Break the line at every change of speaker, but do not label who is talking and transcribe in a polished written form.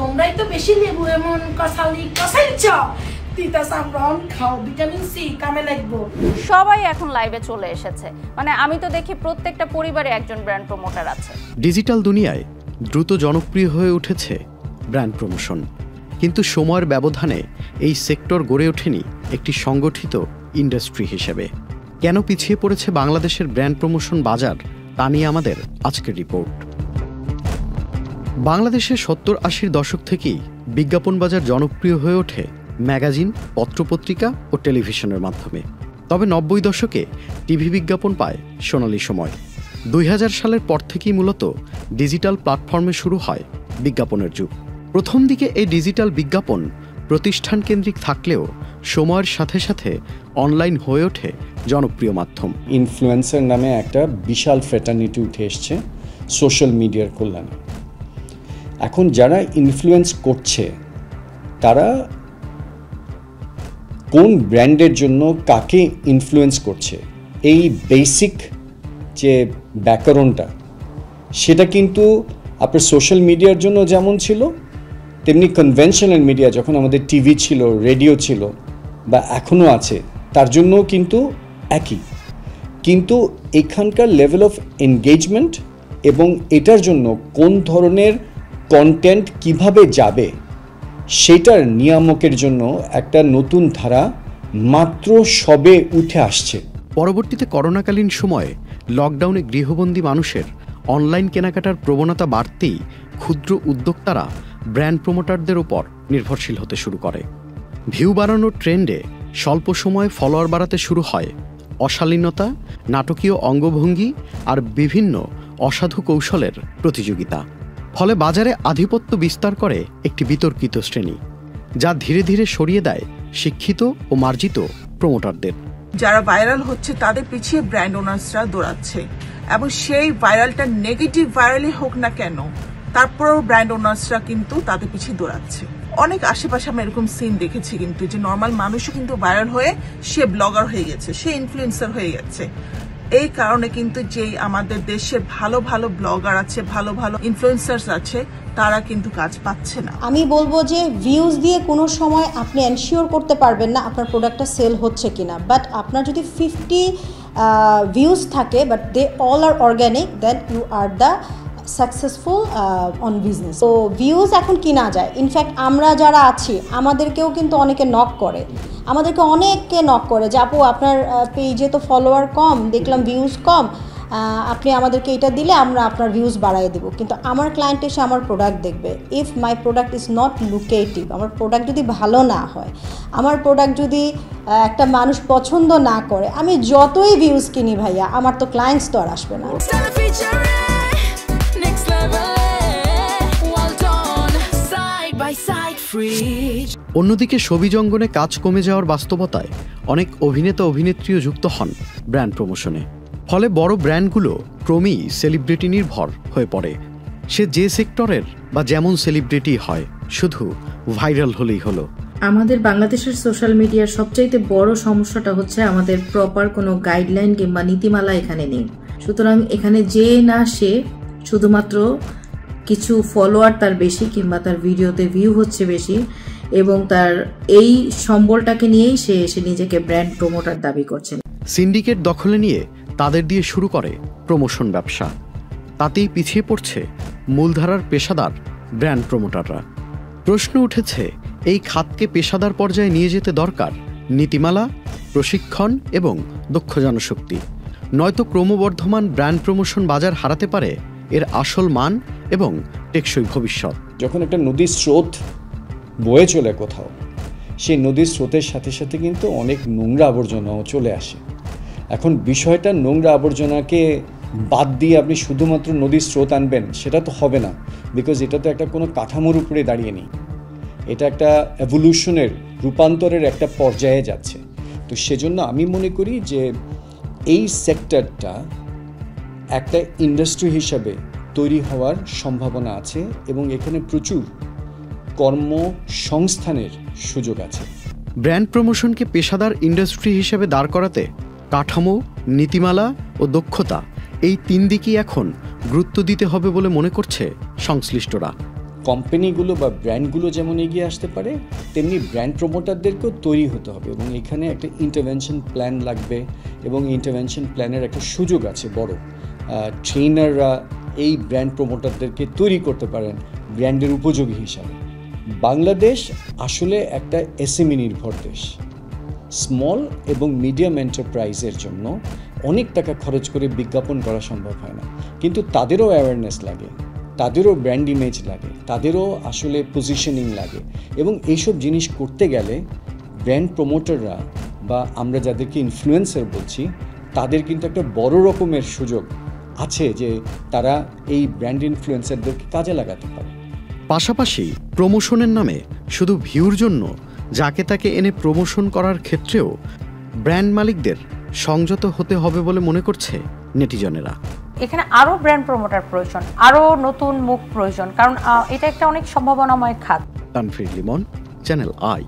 তোমরাই তো বেশি লেবু এমন কষাইছ তিতা সামরন খাও, ভিটামিন সি কামে লাগবো।
সবাই এখন লাইভে চলে এসেছে, মানে আমি তো দেখি প্রত্যেকটা পরিবারে একজন ব্র্যান্ড প্রমোটার আছে।
ডিজিটাল দুনিয়ায় দ্রুত জনপ্রিয় হয়ে উঠেছে ব্র্যান্ড প্রমোশন, কিন্তু সময়ের ব্যবধানে এই সেক্টর গড়ে ওঠেনি একটি সংগঠিত ইন্ডাস্ট্রি হিসেবে। কেন পিছিয়ে পড়েছে বাংলাদেশের ব্র্যান্ড প্রমোশন বাজার, তা নিয়ে আমাদের আজকের রিপোর্ট। বাংলাদেশে 70-80 দশক থেকেই বিজ্ঞাপন বাজার জনপ্রিয় হয়ে ওঠে ম্যাগাজিন, পত্রপত্রিকা ও টেলিভিশনের মাধ্যমে। তবে 90 দশকে টিভি বিজ্ঞাপন পায় সোনালি সময়। 2000 সালের পর থেকেই মূলত ডিজিটাল প্ল্যাটফর্মে শুরু হয় বিজ্ঞাপনের যুগ। প্রথম দিকে এই ডিজিটাল বিজ্ঞাপন প্রতিষ্ঠান কেন্দ্রিক থাকলেও সময়ের সাথে সাথে অনলাইন হয়ে ওঠে জনপ্রিয় মাধ্যম।
ইনফ্লুয়েন্সার নামে একটা বিশাল ফ্র্যাটার্নিটি উঠে এসছে সোশ্যাল মিডিয়ার কল্যাণে। এখন যারা ইনফ্লুয়েন্স করছে তারা কোন ব্র্যান্ডের জন্য কাকে ইনফ্লুয়েন্স করছে, এই বেসিক যে ব্যাকরণটা সেটা কিন্তু আপনার সোশ্যাল মিডিয়ার জন্য যেমন ছিল, তেমনি কনভেনশনাল মিডিয়া যখন আমাদের টিভি ছিল, রেডিও ছিল বা এখনও আছে, তার জন্যও কিন্তু একই। কিন্তু এখানকার লেভেল অফ এনগেজমেন্ট এবং এটার জন্য কোন ধরনের কন্টেন্ট কিভাবে যাবে সেটার নিয়ামকের জন্য একটা নতুন ধারা মাত্র সবে উঠে আসছে।
পরবর্তীতে করোনাকালীন সময়ে লকডাউনে গৃহবন্দী মানুষের অনলাইন কেনাকাটার প্রবণতা বাড়তেই ক্ষুদ্র উদ্যোক্তারা ব্র্যান্ড প্রমোটারদের উপর নির্ভরশীল হতে শুরু করে। ভিউ বাড়ানোর ট্রেন্ডে স্বল্প সময়ে ফলোয়ার বাড়াতে শুরু হয় অশালীনতা, নাটকীয় অঙ্গভঙ্গি আর বিভিন্ন অসাধু কৌশলের প্রতিযোগিতা। ফলে বাজারে আধিপত্য বিস্তার করে একটি বিতর্কিত শ্রেণী, যা ধীরে ধীরে সরিয়ে দেয় শিক্ষিত ও মার্জিত প্রমোটারদের।
যারা ভাইরাল হচ্ছে তাদের পিছিয়ে ব্র্যান্ড ওনার্সরা দৌড়াচ্ছে, এবং সেই ভাইরালটা নেগেটিভ ভাইরালই হোক না কেন, তারপরেও ব্র্যান্ড ওনার্সরা কিন্তু তাদের পিছিয়ে দৌড়াচ্ছে। অনেক আশেপাশে আমরা এরকম সিন দেখেছি কিন্তু, যে নর্মাল মানুষও কিন্তু ভাইরাল হয়ে সে ব্লগার হয়ে গেছে, সে ইনফ্লুয়েন্সার হয়ে গেছে। এই কারণে কিন্তু যে আমাদের দেশে ভালো ভালো ব্লগার আছে, ভালো ভালো ইনফ্লুয়েন্সার্স আছে, তারা কিন্তু কাজ পাচ্ছে না।
আমি বলবো যে ভিউজ দিয়ে কোনো সময় আপনি এনশিওর করতে পারবেন না আপনার প্রোডাক্টটা সেল হচ্ছে কিনা, বাট আপনার যদি 50 ভিউজ থাকে but they all are organic, then you are the successful on business. তো ভিউজ এখন কিনা যায়। ইনফ্যাক্ট আমরা যারা আছি আমাদেরকেও কিন্তু অনেকে নক করে, যে আপু আপনার পেজে তো ফলোয়ার কম, দেখলাম ভিউজ কম, আপনি আমাদেরকে এটা দিলে আমরা আপনার ভিউজ বাড়াই দেবো। কিন্তু আমার ক্লায়েন্ট এসে আমার প্রোডাক্ট দেখবে, if my product is not lucrative, আমার প্রোডাক্ট যদি ভালো না হয়, আমার প্রোডাক্ট যদি একটা মানুষ পছন্দ না করে, আমি যতই ভিউজ কিনি ভাইয়া, আমার তো ক্লায়েন্টস তো আর আসবে না।
অন্যদিকে ছবি অঙ্গনে কাজ কমে যাওয়ার বাস্তবতায় অনেক অভিনেতা অভিনেত্রীও যুক্ত হন ব্র্যান্ড প্রমোশনে। ফলে বড় ব্র্যান্ডগুলো ক্রমেই সেলিব্রিটি নির্ভর হয়ে পড়ে। সে যে সেক্টরের বা যেমন সেলিব্রিটি হয়, শুধু ভাইরাল হলেই হলো।
আমাদের বাংলাদেশের সোশ্যাল মিডিয়ার সবচাইতে বড় সমস্যাটা হচ্ছে আমাদের প্রপার কোনো গাইডলাইন কিংবা নীতিমালা এখানে নেই। সুতরাং এখানে যে না সে শুধুমাত্র কিছু ফলোয়ার তার বেশি কিংবা তার ভিডিওতে ভিউ হচ্ছে বেশি, এবং তার এই সম্বলটাকে নিয়েই সে এসে নিজেকে ব্র্যান্ড প্রমোটার দাবি করছেন।
সিন্ডিকেট দখলে নিয়ে তাদের দিয়ে শুরু করে প্রমোশন ব্যবসা। তাতেই পিছিয়ে পড়ছে মূলধারার পেশাদার ব্র্যান্ড প্রমোটাররা। প্রশ্ন উঠেছে, এই খাতকে পেশাদার পর্যায়ে নিয়ে যেতে দরকার নীতিমালা, প্রশিক্ষণ এবং দক্ষ জনশক্তি। নয়তো ক্রমবর্ধমান ব্র্যান্ড প্রমোশন বাজার হারাতে পারে এর আসল মান এবং টেকসই ভবিষ্যৎ।
যখন একটা নদীর স্রোত বয়ে চলে কোথাও, সেই নদীর স্রোতের সাথে সাথে কিন্তু অনেক নোংরা আবর্জনাও চলে আসে। এখন বিষয়টা নোংরা আবর্জনাকে বাদ দিয়ে আপনি শুধুমাত্র নদীর স্রোত আনবেন, সেটা তো হবে না, বিকজ এটা তো একটা কোনো কাঠামোর উপরে দাঁড়িয়ে নেই, এটা একটা এভলিউশনের, রূপান্তরের একটা পর্যায়ে যাচ্ছে। তো সেজন্য আমি মনে করি যে এই সেক্টরটা একটা ইন্ডাস্ট্রি হিসাবে তৈরি হওয়ার সম্ভাবনা আছে এবং এখানে প্রচুর কর্মসংস্থানের সুযোগ আছে।
ব্র্যান্ড প্রমোশনকে পেশাদার ইন্ডাস্ট্রি হিসেবে দাঁড় করাতে কাঠামো, নীতিমালা ও দক্ষতা, এই তিন দিকই এখন গুরুত্ব দিতে হবে বলে মনে করছে সংশ্লিষ্টরা।
কোম্পানিগুলো বা ব্র্যান্ডগুলো যেমন এগিয়ে আসতে পারে, তেমনি ব্র্যান্ড প্রমোটারদেরকেও তৈরি হতে হবে এবং এখানে একটা ইন্টারভেনশন প্ল্যান লাগবে এবং ইন্টারভেনশন প্ল্যানের একটা সুযোগ আছে বড়। ট্রেনাররা এই ব্র্যান্ড প্রমোটারদেরকে তৈরি করতে পারেন ব্র্যান্ডের উপযোগী হিসাবে। বাংলাদেশ আসলে একটা এসএমই নির্ভর দেশ। স্মল এবং মিডিয়াম এন্টারপ্রাইজের জন্য অনেক টাকা খরচ করে বিজ্ঞাপন করা সম্ভব হয় না, কিন্তু তাদেরও অ্যাওয়ারনেস লাগে, তাদেরও ব্র্যান্ড ইমেজ লাগে, তাদেরও আসলে পজিশনিং লাগে এবং এইসব জিনিস করতে গেলে ব্র্যান্ড প্রমোটাররা বা আমরা যাদেরকে ইনফ্লুয়েন্সার বলছি তাদের কিন্তু একটা বড় রকমের সুযোগ আছে যে তারা এই ব্র্যান্ড ইনফ্লুয়েন্সারদেরকে কাজে লাগাতে পারে।
পাশাপাশি প্রমোশনের নামে শুধু ভিউর জন্য যাকে তাকে এনে প্রমোশন করার ক্ষেত্রেও ব্র্যান্ড মালিকদের সংযত হতে হবে বলে মনে করছে নেটিজনেরা।
এখানে আরও ব্র্যান্ড প্রমোটার প্রয়োজন, আরও নতুন মুখ প্রয়োজন, কারণ এটা একটা অনেক সম্ভাবনাময় খাত।
Tanfir Limon, channel I.